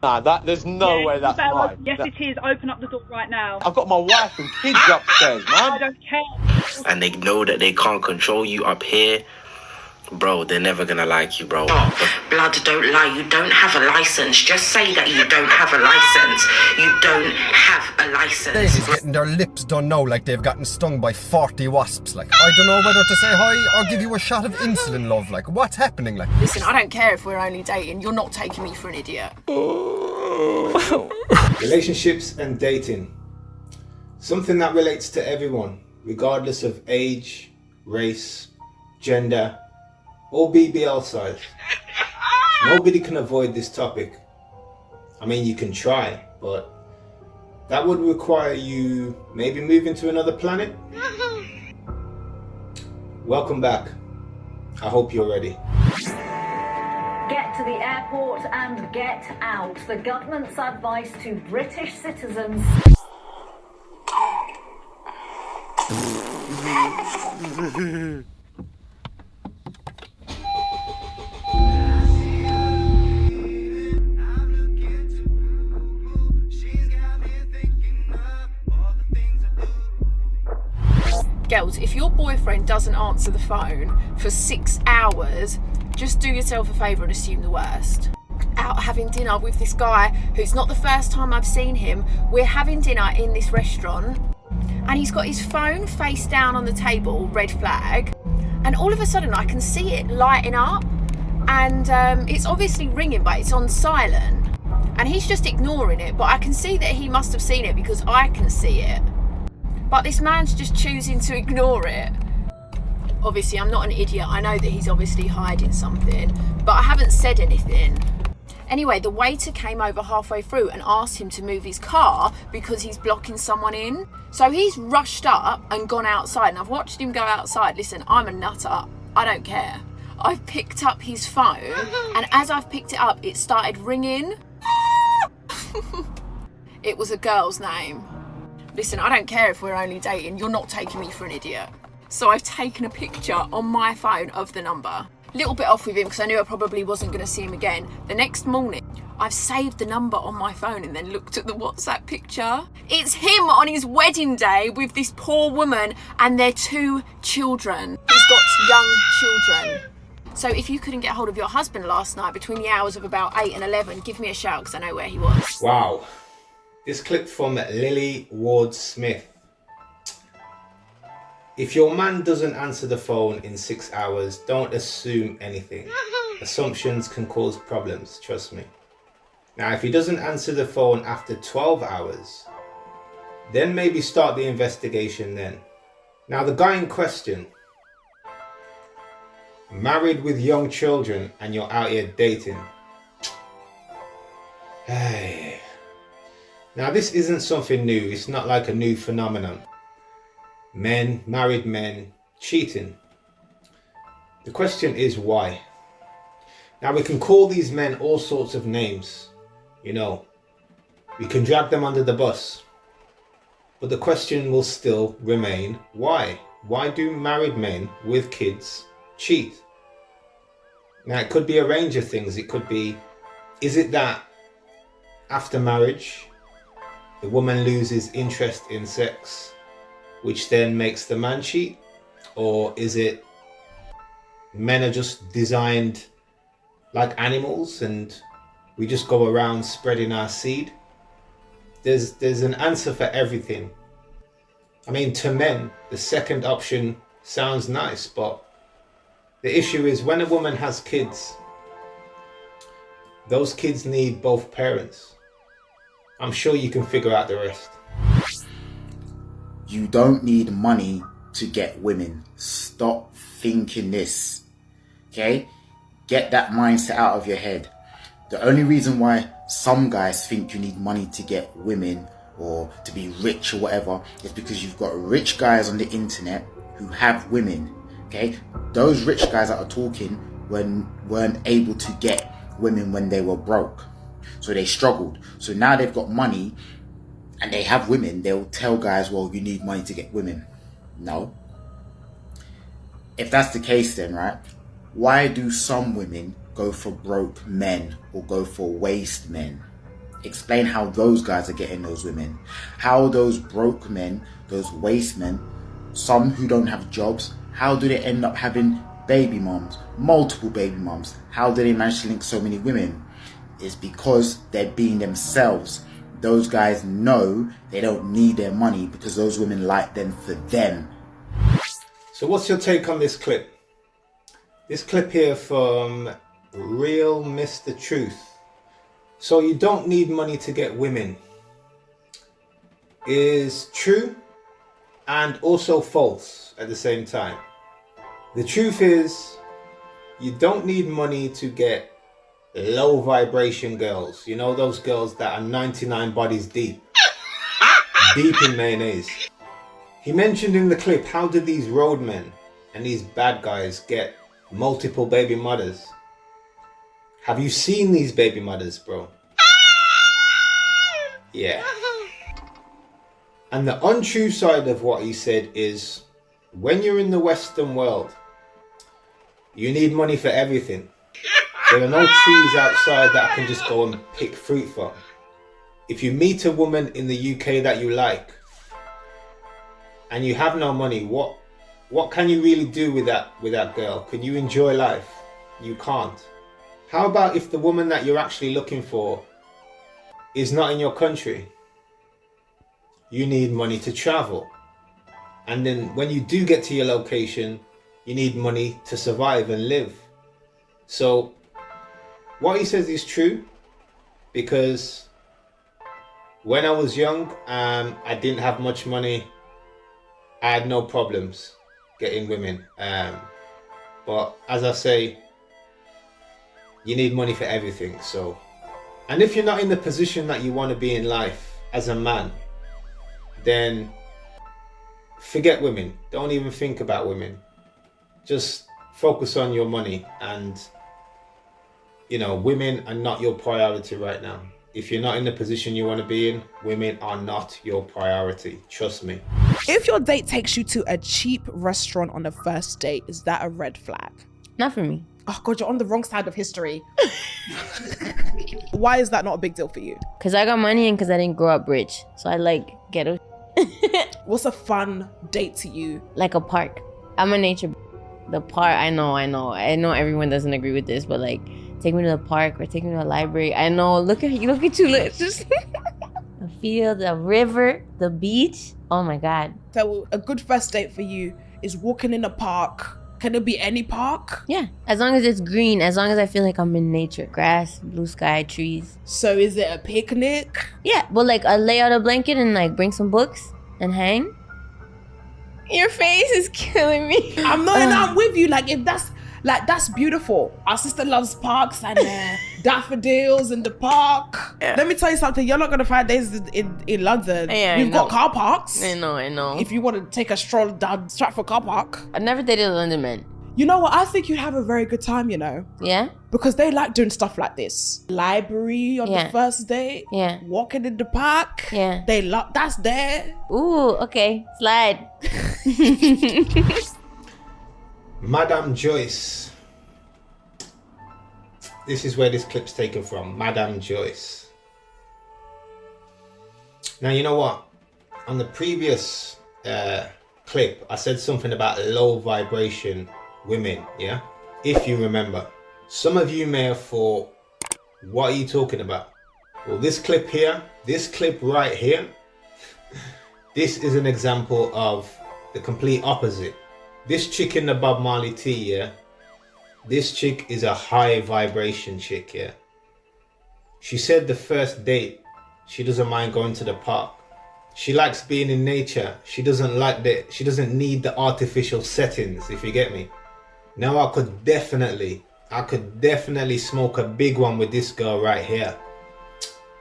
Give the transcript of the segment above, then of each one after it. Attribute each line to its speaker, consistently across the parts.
Speaker 1: Nah, there's no way that's mine.
Speaker 2: Yes, it is. Open up the door right now.
Speaker 1: I've got my wife and kids upstairs, man.
Speaker 2: I don't care.
Speaker 3: And they know that they can't control you up here, bro, they're never gonna like you, bro.
Speaker 4: Blood, don't lie. You don't have a license. Just say that you don't have a license. You don't have a license.
Speaker 5: Ladies getting their lips done now like they've gotten stung by 40 wasps. Like, I don't know whether to say hi or give you a shot of insulin, love. Like, what's happening? Like,
Speaker 6: listen, I don't care if we're only dating. You're not taking me for an idiot.
Speaker 7: Relationships and dating. Something that relates to everyone, regardless of age, race, gender, or BBL size. Nobody can avoid this topic. I mean, you can try, but that would require you maybe moving to another planet. Welcome back. I hope you're ready.
Speaker 8: Get to the airport and get out. The government's advice to British citizens.
Speaker 6: Girls, if your boyfriend doesn't answer the phone for 6 hours, just do yourself a favour and assume the worst. Out having dinner with this guy who's not the first time I've seen him. We're having dinner in this restaurant and he's got his phone face down on the table, red flag, and all of a sudden I can see it lighting up and it's obviously ringing but it's on silent and he's just ignoring it, but I can see that he must have seen it because I can see it. But this man's just choosing to ignore it. Obviously, I'm not an idiot. I know that he's obviously hiding something, but I haven't said anything. Anyway, the waiter came over halfway through and asked him to move his car because he's blocking someone in. So he's rushed up and gone outside, and I've watched him go outside. Listen, I'm a nutter. I don't care. I've picked up his phone, and as I've picked it up, it started ringing. It was a girl's name. Listen, I don't care if we're only dating. You're not taking me for an idiot. So I've taken a picture on my phone of the number. Little bit off with him because I knew I probably wasn't going to see him again. The next morning, I've saved the number on my phone and then looked at the WhatsApp picture. It's him on his wedding day with this poor woman and their 2 children. He's got young children. So if you couldn't get hold of your husband last night between the hours of about 8 and 11, give me a shout because I know where he was.
Speaker 7: Wow. This clip from Lily Ward Smith. If your man doesn't answer the phone in 6 hours, don't assume anything. Assumptions can cause problems, trust me. Now, if he doesn't answer the phone after 12 hours, then maybe start the investigation then. Now, the guy in question, married with young children and you're out here dating. Hey. Now, this isn't something new. It's not like a new phenomenon. Married men, cheating. The question is why? Now, we can call these men all sorts of names. You know, we can drag them under the bus. But the question will still remain, why? Why do married men with kids cheat? Now, it could be a range of things. It could be, is it that after marriage, the woman loses interest in sex, which then makes the man cheat? Or is it men are just designed like animals and we just go around spreading our seed? There's an answer for everything. I mean, to men, the second option sounds nice, but the issue is when a woman has kids, those kids need both parents. I'm sure you can figure out the rest.
Speaker 9: You don't need money to get women. Stop thinking this. Okay? Get that mindset out of your head. The only reason why some guys think you need money to get women or to be rich or whatever is because you've got rich guys on the internet who have women. Okay? Those rich guys that are talking weren't able to get women when they were broke. So they struggled. So now they've got money and they have women. They'll tell guys, well, you need money to get women. No. If that's the case then, right? Why do some women go for broke men or go for waste men? Explain how those guys are getting those women. How those broke men, those waste men, some who don't have jobs, how do they end up having baby moms, multiple baby moms? How do they manage to link so many women? It's because they're being themselves. Those guys know they don't need their money because those women like them for them.
Speaker 7: So what's your take on this clip? This clip here from Real Mr. Truth. So you don't need money to get women is true and also false at the same time. The truth is you don't need money to get low vibration girls. You know, those girls that are 99 bodies deep. Deep in mayonnaise. He mentioned in the clip, how do these roadmen and these bad guys get multiple baby mothers? Have you seen these baby mothers, bro? Yeah. And the untrue side of what he said is, when you're in the Western world, you need money for everything. There are no trees outside that I can just go and pick fruit from. If you meet a woman in the UK that you like, and you have no money, what can you really do with that girl? Can you enjoy life? You can't. How about if the woman that you're actually looking for is not in your country? You need money to travel. And then when you do get to your location, you need money to survive and live. So what he says is true, because when I was young, I didn't have much money. I had no problems getting women. But as I say, you need money for everything. So, and if you're not in the position that you want to be in life as a man, then forget women. Don't even think about women. Just focus on your money. And, you know, women are not your priority right now. If you're not in the position you want to be in, women are not your priority. Trust me.
Speaker 10: If your date takes you to a cheap restaurant on the first date, is that a red flag?
Speaker 11: Not for me.
Speaker 10: Oh God, you're on the wrong side of history. Why is that not a big deal for you?
Speaker 11: Because I got money and because I didn't grow up rich. So I like ghetto.
Speaker 10: What's a fun date to you?
Speaker 11: Like a park. I'm a nature. The park, I know everyone doesn't agree with this, but like, take me to the park or take me to the library. I know, look at you, just a field, a river, the beach. Oh my God.
Speaker 10: So a good first date for you is walking in a park. Can it be any park?
Speaker 11: Yeah, as long as it's green, as long as I feel like I'm in nature. Grass, blue sky, trees.
Speaker 10: So is it a picnic?
Speaker 11: Yeah, but like I lay out a blanket and like bring some books and hang. Your face is killing me.
Speaker 10: I'm with you. Like if that's beautiful. Our sister loves parks and daffodils in the park. Yeah. Let me tell you something. You're not gonna find days in London.
Speaker 11: Yeah,
Speaker 10: we've got car parks.
Speaker 11: I know.
Speaker 10: If you want to take a stroll down Stratford car park.
Speaker 11: I never dated a London man.
Speaker 10: You know what? I think you'd have a very good time, you know?
Speaker 11: Yeah?
Speaker 10: Because they like doing stuff like this. Library on the first date.
Speaker 11: Yeah.
Speaker 10: Walking in the park.
Speaker 11: Yeah.
Speaker 10: They love, that's there.
Speaker 11: Ooh, okay. Slide.
Speaker 7: Madame Joyce. This is where this clip's taken from. Madame Joyce. Now, you know what? On the previous clip, I said something about low vibration women, yeah? If you remember. Some of you may have thought, what are you talking about? Well, this clip here, this clip right here, this is an example of the complete opposite. This chick in the Bob Marley tee, yeah? This chick is a high vibration chick, yeah? She said the first date, she doesn't mind going to the park. She likes being in nature. She doesn't need the artificial settings, if you get me. Now I could definitely smoke a big one with this girl right here.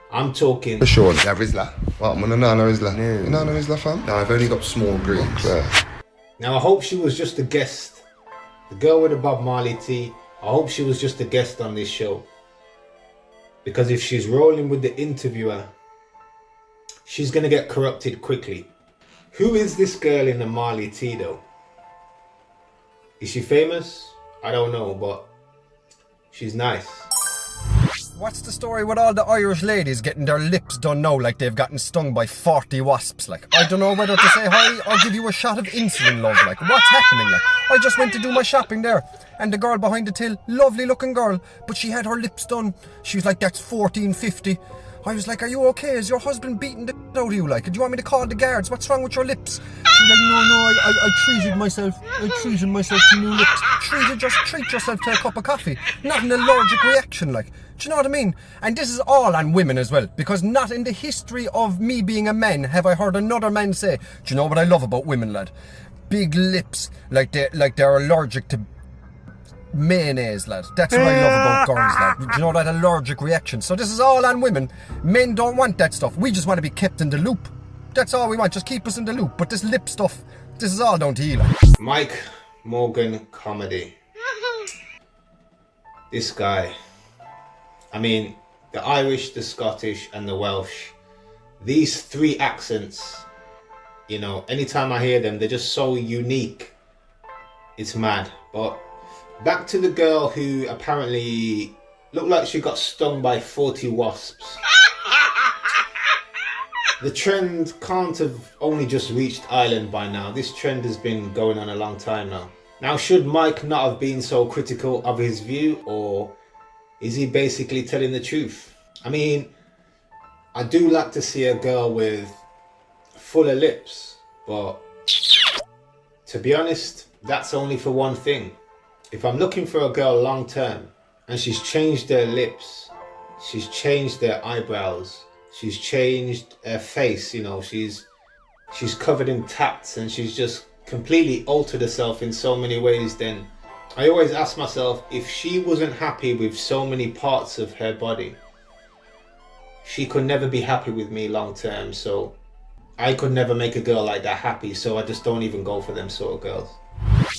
Speaker 7: I'm talking.
Speaker 12: Sure, yeah, Rizla. What? No, Rizla. No, Rizla, fam. No, I've only got small greens.
Speaker 7: Now I hope she was just a guest. The girl with the Bob Marley tee, I hope she was just a guest on this show. Because if she's rolling with the interviewer, she's gonna get corrupted quickly. Who is this girl in the Marley tee though? Is she famous? I don't know, but she's nice.
Speaker 5: What's the story with all the Irish ladies getting their lips done now like they've gotten stung by 40 wasps? Like, I don't know whether to say hi or give you a shot of insulin, love. Like, what's happening? Like, I just went to do my shopping there, and the girl behind the till, lovely looking girl, but she had her lips done. She was like, that's $14.50. I was like, are you okay? Is your husband beating the out of you? Like, do you want me to call the guards? What's wrong with your lips? She was like, no, I treated myself. I treated myself to new lips. Just treat yourself to a cup of coffee. Not an allergic reaction, like. Do you know what I mean? And this is all on women as well, because not in the history of me being a man have I heard another man say, do you know what I love about women, lad? Big lips, like they're allergic to mayonnaise, lad. That's what I love about girls, lad. Do you know that allergic reaction? So this is all on women. Men don't want that stuff. We just want to be kept in the loop. That's all we want. Just keep us in the loop. But this lip stuff, this is all down to you, lad.
Speaker 7: Mike Morgan comedy. This guy. I mean, the Irish, the Scottish, and the Welsh. These three accents, you know, anytime I hear them, they're just so unique. It's mad. But back to the girl who apparently looked like she got stung by 40 wasps. The trend can't have only just reached Ireland by now. This trend has been going on a long time now. Now, should Mike not have been so critical of his view, or is he basically telling the truth? I mean, I do like to see a girl with fuller lips, but to be honest, that's only for one thing. If I'm looking for a girl long term and she's changed her lips, she's changed her eyebrows, she's changed her face, you know, she's covered in tats and she's just completely altered herself in so many ways, then I always ask myself, if she wasn't happy with so many parts of her body, she could never be happy with me long term. So I could never make a girl like that happy, so I just don't even go for them sort of girls.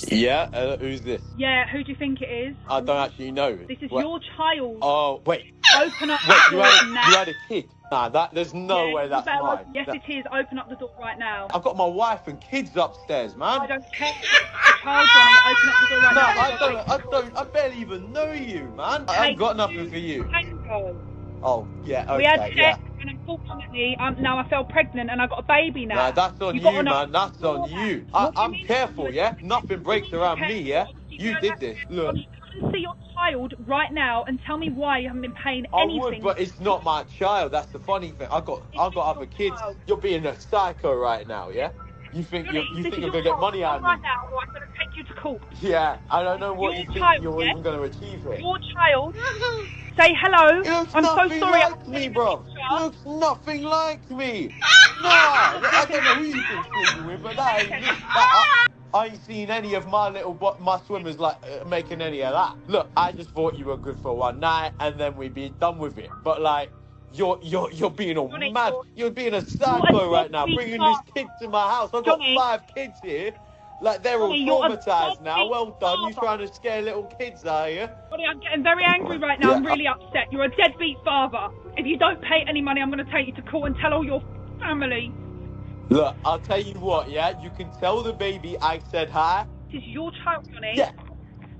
Speaker 1: Yeah, who's this?
Speaker 2: Yeah, who do you think it is?
Speaker 1: I don't actually know.
Speaker 2: This is your child.
Speaker 1: Oh, wait.
Speaker 2: Open up
Speaker 1: Wait,
Speaker 2: the door now.
Speaker 1: you had a kid? Nah, there's no way that's mine.
Speaker 2: Yes, it is. Open up the door right now.
Speaker 1: I've got my wife and kids upstairs, man.
Speaker 2: I don't care. The child, Johnny. Open up the door right now.
Speaker 1: I barely even know you, man. I haven't got nothing for you.
Speaker 2: Tango.
Speaker 1: Oh, yeah, okay,
Speaker 2: We had sex, and unfortunately, now I fell pregnant and I got a baby now.
Speaker 1: Nah, that's on you, man. That's on you. I'm careful, yeah? Nothing breaks around me, yeah? You did this. Look.
Speaker 2: See your child right now and tell me why you haven't been paying anything.
Speaker 1: I would, but it's not my child. That's the funny thing. I've got other kids. You're being a psycho right now, yeah? You think you're gonna get money out of me?
Speaker 2: Right now, or I'm gonna take you to court.
Speaker 1: Yeah, I don't know what you think you're even gonna achieve here.
Speaker 2: Your child. Say hello.
Speaker 1: I'm so sorry. Like me, bro. It looks nothing like me. Nah, I don't know who you think sleeping with, but that ain't me. I ain't seen any of my swimmers making any of that. Look, I just thought you were good for one night and then we'd be done with it. But like, you're being all mad. You're being a psycho right now, bringing this kid to my house. I've got 5 kids here. Like, they're all traumatized now. Well done. You're trying to scare little kids, are you?
Speaker 2: Johnny, I'm getting very angry right now. I'm really upset. You're a deadbeat father. If you don't pay any money, I'm going to take you to court and tell all your family.
Speaker 1: Look, I'll tell you what, yeah? You can tell the baby I said hi.
Speaker 2: This is your child, Johnny.
Speaker 1: Yeah.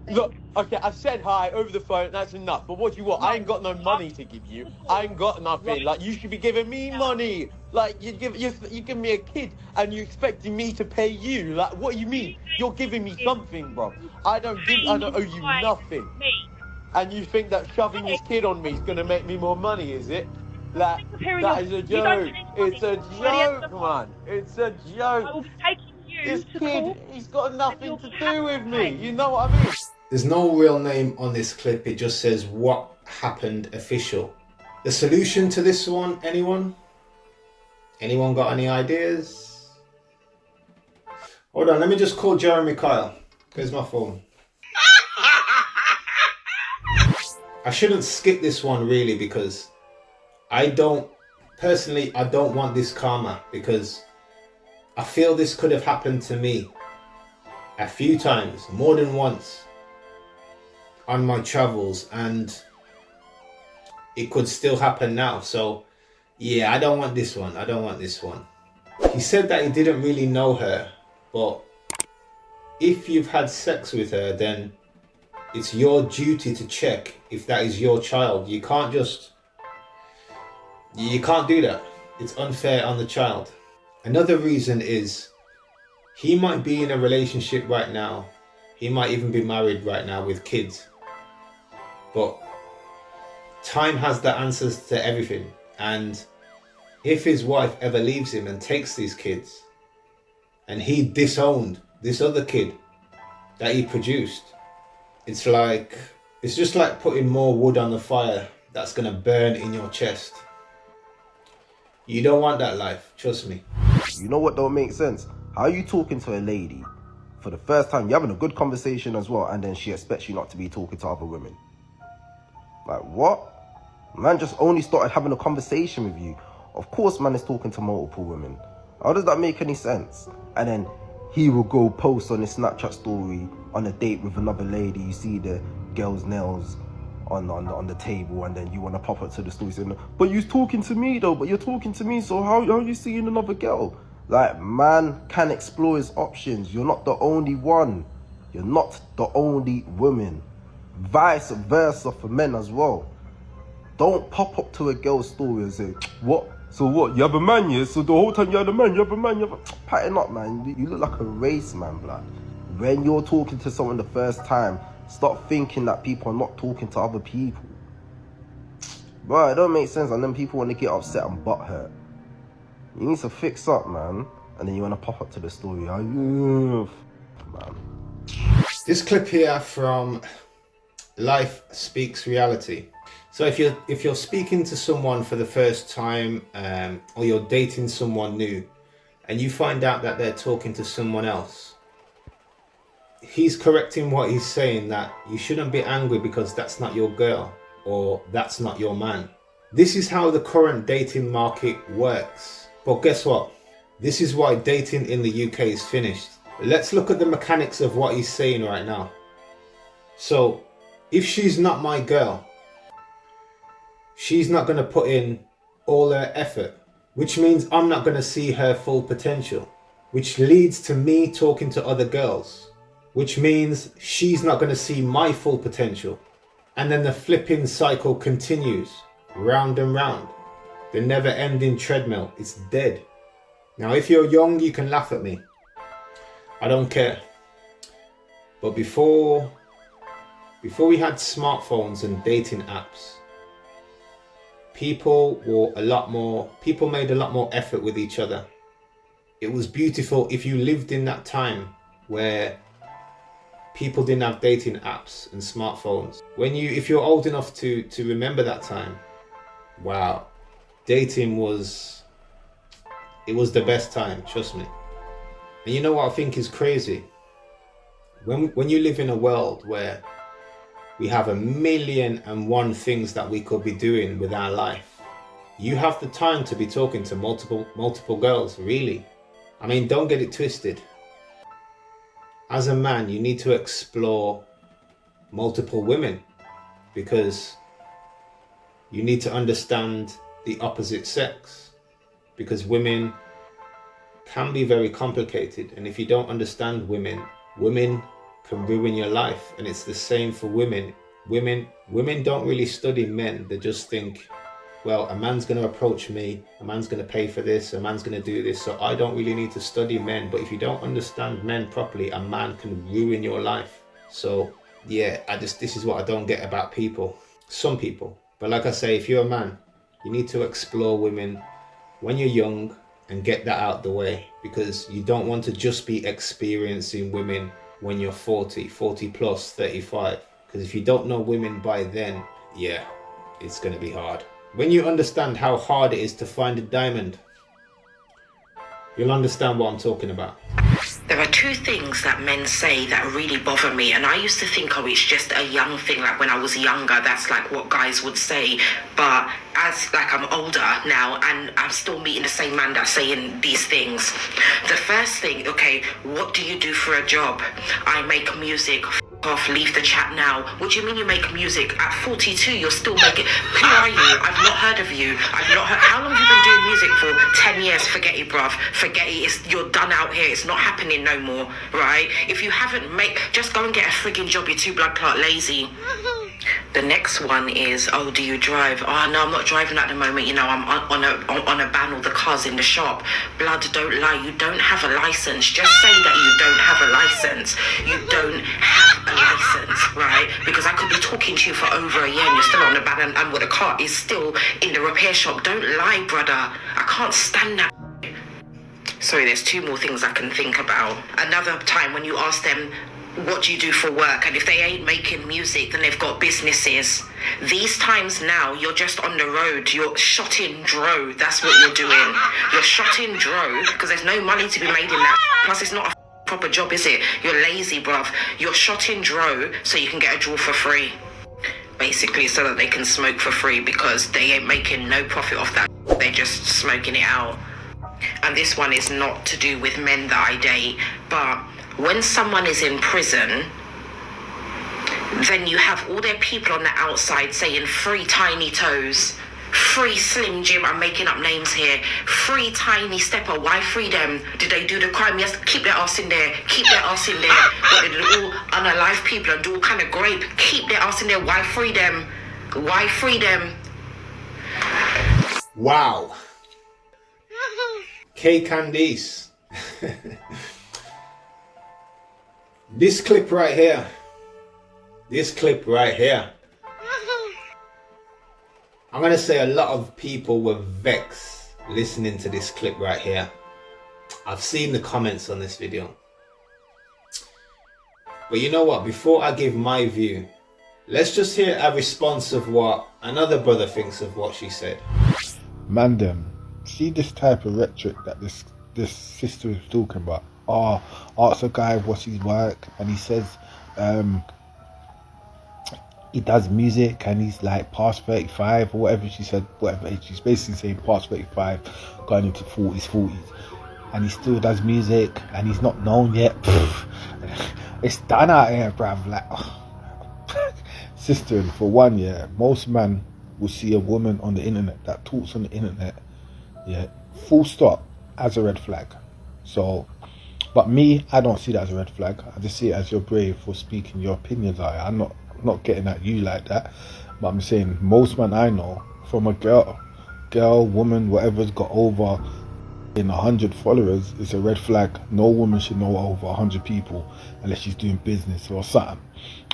Speaker 1: Look, okay, I said hi over the phone, that's enough. But what do you want? I ain't got no money to give you. I ain't got nothing. Like, you should be giving me money. Like, you give me a kid and you're expecting me to pay you. Like, what do you mean? You're giving me something, bro. I don't owe you nothing. And you think that shoving this kid on me is gonna make me more money, is it? Like, that is a joke. It's a joke, man. It's a joke.
Speaker 2: I will be taking you
Speaker 1: this
Speaker 2: to
Speaker 1: kid,
Speaker 2: court.
Speaker 1: he's got nothing to do with me. You know what I mean?
Speaker 7: There's no real name on this clip. It just says what happened official. The solution to this one, anyone? Anyone got any ideas? Hold on, let me just call Jeremy Kyle. Where's my phone? I shouldn't skip this one really, because I don't want this karma, because I feel this could have happened to me a few times, more than once, on my travels, and it could still happen now. So yeah, I don't want this one. I don't want this one. He said that he didn't really know her, but if you've had sex with her, then It's your duty to check if that is your child. You can't do that. It's unfair on the child. Another reason is he might be in a relationship right now. He might even be married right now with kids. But time has the answers to everything. And if his wife ever leaves him and takes these kids, and he disowned this other kid that he produced, it's just like putting more wood on the fire that's gonna burn in your chest. You don't want that life, trust me.
Speaker 13: You know what don't make sense? How are you talking to a lady for the first time? You're having a good conversation as well, and then she expects you not to be talking to other women. Like, what? Man just only started having a conversation with you. Of course man is talking to multiple women. How does that make any sense? And then he will go post on his Snapchat story on a date with another lady. You see the girl's nails on the table, and then you want to pop up to the story saying, but you're talking to me though, so how are you seeing another girl? Like, man can explore his options. You're not the only one. You're not the only woman. Vice versa for men as well. Don't pop up to a girl's story and say, what? So what? You have a man, yeah? So the whole time you had a man, you have a man, Pattern up, man. You look like a race man, blood. When you're talking to someone the first time, stop thinking that people are not talking to other people. Bro, it don't make sense, and then people want to get upset and butt hurt. You need to fix up, man. And then you want to pop up to the story. Man.
Speaker 7: This clip here from Life Speaks Reality. So if you're speaking to someone for the first time, or you're dating someone new, and you find out that they're talking to someone else, he's correcting what he's saying, that you shouldn't be angry because that's not your girl or that's not your man. This is how the current dating market works. But guess what? This is why dating in the UK is finished. Let's look at the mechanics of what he's saying right now. So if she's not my girl, she's not going to put in all her effort, which means I'm not going to see her full potential, which leads to me talking to other girls, which means she's not going to see my full potential. And then the flipping cycle continues round and round. The never ending treadmill. It's dead. Now, if you're young, you can laugh at me. I don't care. But before we had smartphones and dating apps, people made a lot more effort with each other. It was beautiful if you lived in that time where people didn't have dating apps and smartphones. If you're old enough to remember that time, wow, dating was the best time, trust me. And you know what I think is crazy? When you live in a world where we have 1,000,001 things that we could be doing with our life, you have the time to be talking to multiple girls, really. I mean, don't get it twisted. As a man, you need to explore multiple women because you need to understand the opposite sex, because women can be very complicated, and if you don't understand women can ruin your life. And it's the same for women. Women don't really study men. They just think, well, a man's going to approach me, a man's going to pay for this, a man's going to do this, so I don't really need to study men. But if you don't understand men properly, a man can ruin your life. So yeah, this is what I don't get about people, some people. But like I say, if you're a man, you need to explore women when you're young and get that out the way, because you don't want to just be experiencing women when you're 40 plus, 35. Because if you don't know women by then, yeah, it's going to be hard. When you understand how hard it is to find a diamond, you'll understand what I'm talking about.
Speaker 4: There are two things that men say that really bother me, and I used to think, oh, it's just a young thing, like when I was younger, that's like what guys would say. But as like I'm older now, and I'm still meeting the same man that's saying these things. The first thing, okay, what do you do for a job? I make music. Off, leave the chat now. What do you mean you make music? At 42, you're still making... Who are you? I've not heard of you. How long have you been doing music for 10 years, forget it, bruv. Forget it. You're done out here. It's not happening no more, right? If you haven't just go and get a frigging job. You're too blood clot lazy. The next one is, oh, do you drive? Oh, no, I'm not driving at the moment. You know, I'm on a ban, all the cars in the shop. Blood, don't lie. You don't have a license. Just say that you don't have a license. You don't have a license, right? Because I could be talking to you for over a year and you're still on the ban and with the car is still in the repair shop. Don't lie, brother. I can't stand that. Sorry, there's 2 more things I can think about. Another time when you ask them, what do you do for work? And if they ain't making music, then they've got businesses. These times now, you're just on the road. You're shot in dro. That's what you're doing. You're shot in dro because there's no money to be made in that. Plus, it's not a proper job, is it? You're lazy, bruv. You're shot in dro so you can get a draw for free. Basically, so that they can smoke for free because they ain't making no profit off that. They're just smoking it out. And this one is not to do with men that I date, but when someone is in prison, then you have all their people on the outside saying free tiny toes, free slim Jim, I'm making up names here, free tiny stepper, why free them? Did they do the crime? Yes, keep their ass in there, keep their ass in there. What, they do all unalive people and do all kind of grape, keep their ass in there, why free them? Why free them?
Speaker 7: Wow. K Candice. This clip right here. I'm going to say a lot of people were vexed listening to this clip right here. I've seen the comments on this video. But you know what? Before I give my view, let's just hear a response of what another brother thinks of what she said.
Speaker 14: Mandem, see this type of rhetoric that this sister is talking about. Ask a guy what's his work and he says he does music and he's like past 35 or whatever she said, whatever age. She's basically saying past 35 going into 40s and he still does music and he's not known yet. It's done out here, bruv. Like, sister, for 1 year, most men will see a woman on the internet that talks on the internet, yeah, full stop, as a red flag. So, but me, I don't see that as a red flag. I just see it as you're brave for speaking your opinions out here. I'm not getting at you like that, but I'm saying most men I know, from a girl, woman, whatever's got over 100 followers, is a red flag. No woman should know over 100 people unless she's doing business or something.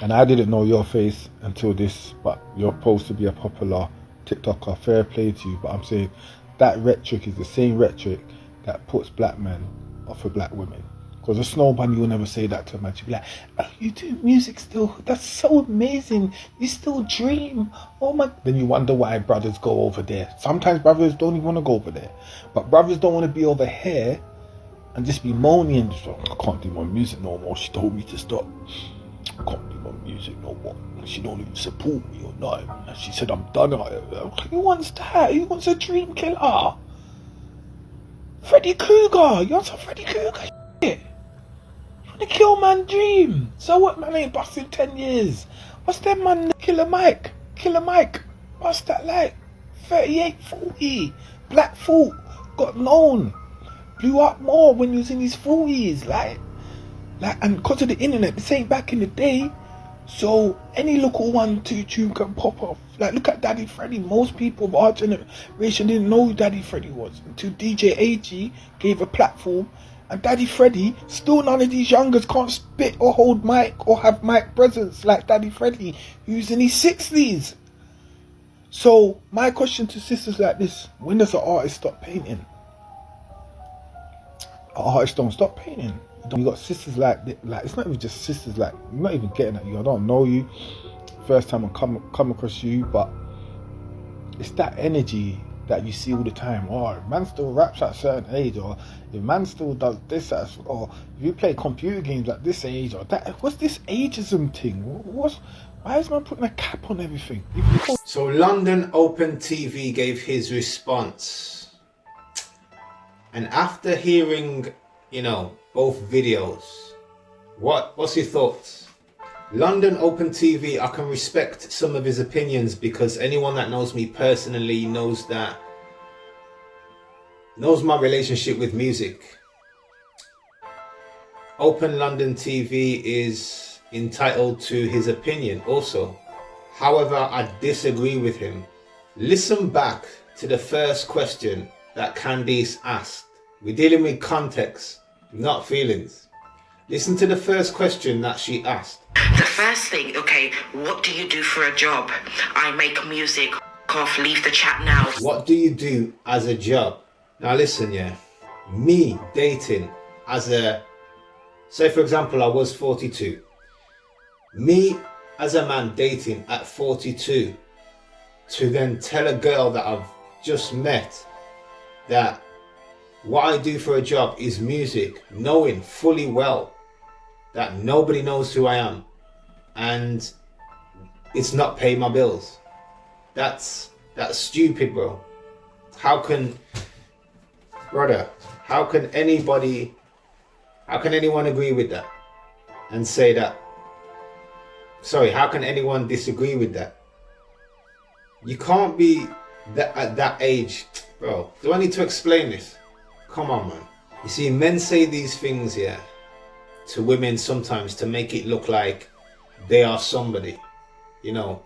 Speaker 14: And I didn't know your face until this, but you're supposed to be a popular TikToker. Fair play to you, but I'm saying that rhetoric is the same rhetoric that puts black men off of black women. Because a snow bunny will never say that to a man. She'll be like, oh, you do music still? That's so amazing. You still dream. Oh my. Then you wonder why brothers go over there. Sometimes brothers don't even want to go over there. But brothers don't want to be over here and just be moaning and just, I can't do my music no more. She told me to stop. I can't do my music no more. She don't even support me or nothing. And she said I'm done. Who wants that? Who wants a dream killer? Freddy Krueger. You want some Freddy Krueger shit? You want to kill man dream? So what, man ain't busted 10 years? What's that man? Killer Mike. Bust that like 38, 40. Black Thought. Got known. Blew up more when he was in his 40s. Like, and because of the internet, this ain't back in the day. So any local 1-2 tune can pop off. Like, look at Daddy Freddy. Most people of our generation didn't know who Daddy Freddy was until DJ AG gave a platform. And Daddy Freddy, still none of these youngers can't spit or hold mic or have mic presence like Daddy Freddy, who's in his 60s. So my question to sisters like this: when does an artist stop painting? Artists don't stop painting. You got sisters like it's not even just sisters, like, I'm not even getting at you. I don't know you. First time I come across you, but it's that energy that you see all the time. Oh, if man still raps at a certain age, or if man still does this, or if you play computer games at this age, or that. What's this ageism thing? Why is man putting a cap on everything?
Speaker 7: So London Open TV gave his response, and after hearing, both videos, what's your thoughts? London Open TV, I can respect some of his opinions because anyone that knows me personally knows that knows my relationship with music. Open London TV is entitled to his opinion also. However, I disagree with him. Listen back to the first question that Candice asked. We're dealing with context, not feelings. Listen to the first question that she asked.
Speaker 4: The first thing, okay, what do you do for a job? I make music. Off, leave the chat now.
Speaker 7: What do you do as a job? Now listen, yeah. Me dating as a, say for example, I was 42. Me as a man dating at 42 to then tell a girl that I've just met that what I do for a job is music, knowing fully well that nobody knows who I am and it's not paying my bills. That's stupid, bro. How can, brother, how can anyone agree with that and say that? Sorry, how can anyone disagree with that? You can't be at that age, bro. Do I need to explain this? Come on, man. You see, men say these things, yeah, to women sometimes to make it look like they are somebody, you know,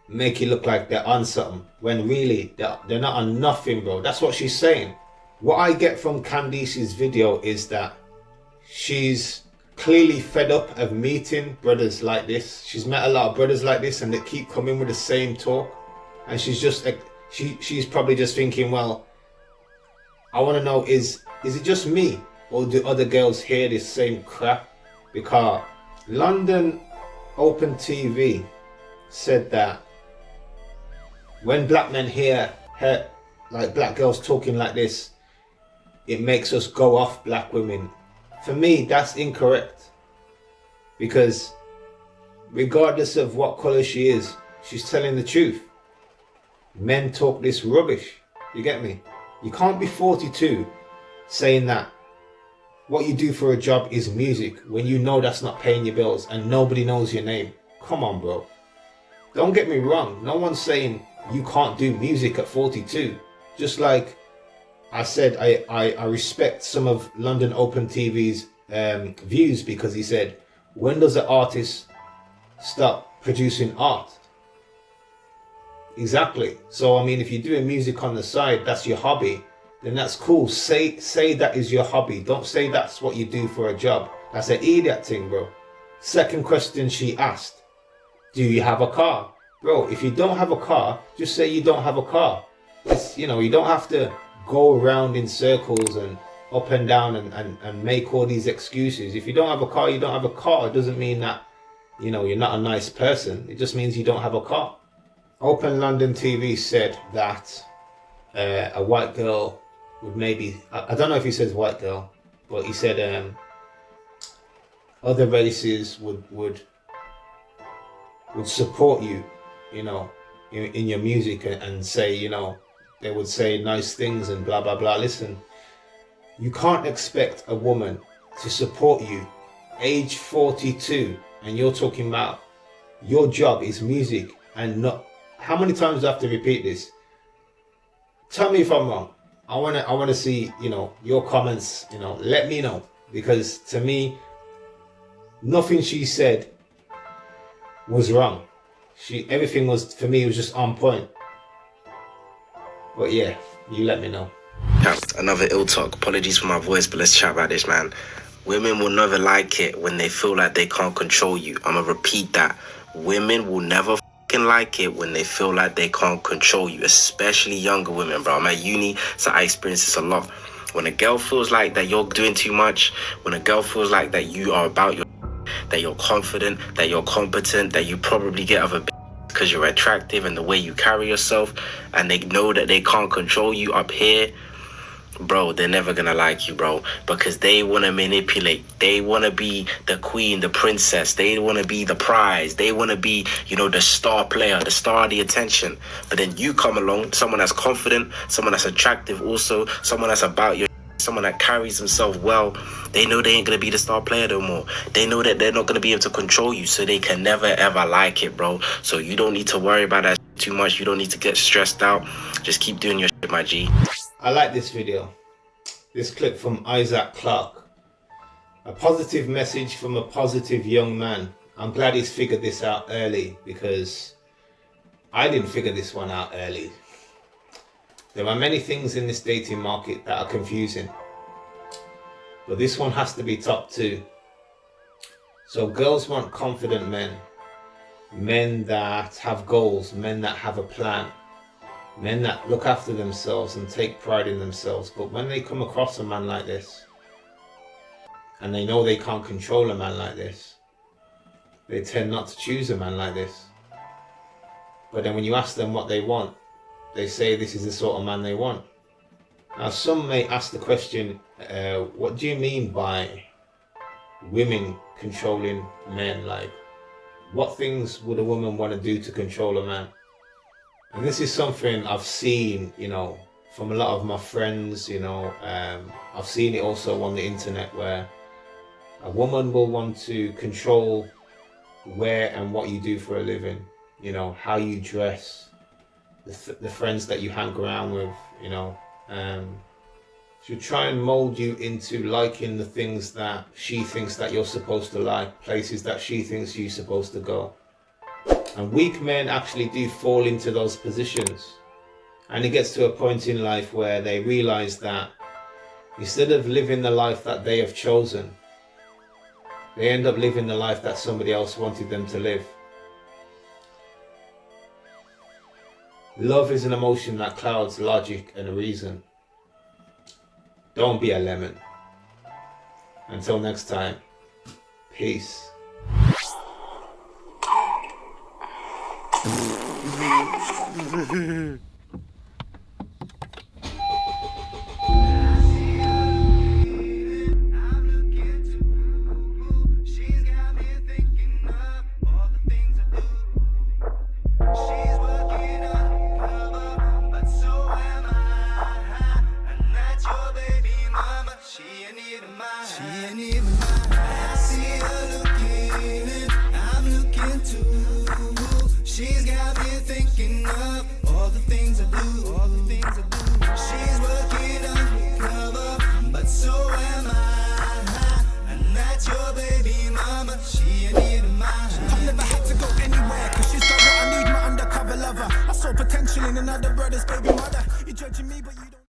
Speaker 7: make it look like they're on something, when really they're not on nothing, bro. That's what she's saying. What I get from Candice's video is that she's clearly fed up of meeting brothers like this. She's met a lot of brothers like this and they keep coming with the same talk. And she's just, she's probably just thinking, well, I want to know, is it just me? Or do other girls hear this same crap? Because London Open TV said that when black men hear like black girls talking like this, it makes us go off black women. For me, that's incorrect. Because regardless of what colour she is, she's telling the truth. Men talk this rubbish. You get me? You can't be 42 saying that what you do for a job is music when you know that's not paying your bills and nobody knows your name. Come on, bro. Don't get me wrong. No one's saying you can't do music at 42. Just like I said, I respect some of London Open TV's views because he said, when does an artist stop producing art? Exactly. So, I mean, if you're doing music on the side, that's your hobby, then that's cool. Say that is your hobby. Don't say that's what you do for a job. That's an idiot thing, bro. Second question she asked, do you have a car? Bro, if you don't have a car, just say you don't have a car. It's, you know, you don't have to go around in circles and up and down and make all these excuses. If you don't have a car, you don't have a car. It doesn't mean that, you know, you're not a nice person. It just means you don't have a car. Open London TV said that a white girl would maybe, I don't know if he says white girl, but he said other races would support you, you know, in your music and say, you know, they would say nice things and blah, blah, blah. Listen, you can't expect a woman to support you age 42 and you're talking about your job is music and not, how many times do I have to repeat this? Tell me if I'm wrong. I wanna see, you know, your comments, you know, let me know. Because to me, nothing she said was wrong. Everything was, for me, was just on point. But yeah, you let me know.
Speaker 3: Another ill talk. Apologies for my voice, but let's chat about this, man. Women will never like it when they feel like they can't control you. I'm gonna repeat that. Women will never like it when they feel like they can't control you, especially younger women, bro. I'm at uni, so I experience this a lot. When a girl feels like that you're doing too much, when a girl feels like that you are about your, that you're confident, that you're competent, that you probably get other because you're attractive and the way you carry yourself, and they know that they can't control you up here, bro, they're never gonna like you, bro, because they want to manipulate. They want to be the queen, the princess. They want to be the prize. They want to be, you know, the star player, the star of the attention. But then you come along, someone that's confident, someone that's attractive also, someone that's about your, someone that carries himself well. They know they ain't gonna be the star player no more. They know that they're not gonna be able to control you, so they can never ever like it, bro. So you don't need to worry about that too much. You don't need to get stressed out. Just keep doing your shit, my G.
Speaker 7: I like this video. This clip from Isaac Clarke. A positive message from a positive young man. I'm glad he's figured this out early, because I didn't figure this one out early. There are many things in this dating market that are confusing, but this one has to be top 2. So girls want confident men. Men that have goals, men that have a plan, men that look after themselves and take pride in themselves. But when they come across a man like this, and they know they can't control a man like this, they tend not to choose a man like this. But then when you ask them what they want, they say this is the sort of man they want. Now some may ask the question, what do you mean by women controlling men? Like, what things would a woman want to do to control a man? And this is something I've seen, you know, from a lot of my friends, you know. I've seen it also on the internet, where a woman will want to control where and what you do for a living, you know, how you dress, the friends that you hang around with, you know. She'll try and mold you into liking the things that she thinks that you're supposed to like, places that she thinks you're supposed to go. And weak men actually do fall into those positions. And it gets to a point in life where they realize that instead of living the life that they have chosen, they end up living the life that somebody else wanted them to live. Love is an emotion that clouds logic and reason. Don't be a lemon. Until next time, peace.
Speaker 15: She's got me thinking of all the things I do, all the things I do. She's working undercover, but so am I. And that's your baby mama, she ain't even mine. I've never had to go anywhere, cause she's got what I need, my undercover lover. I saw potential in another brother's baby mother. You're judging me, but you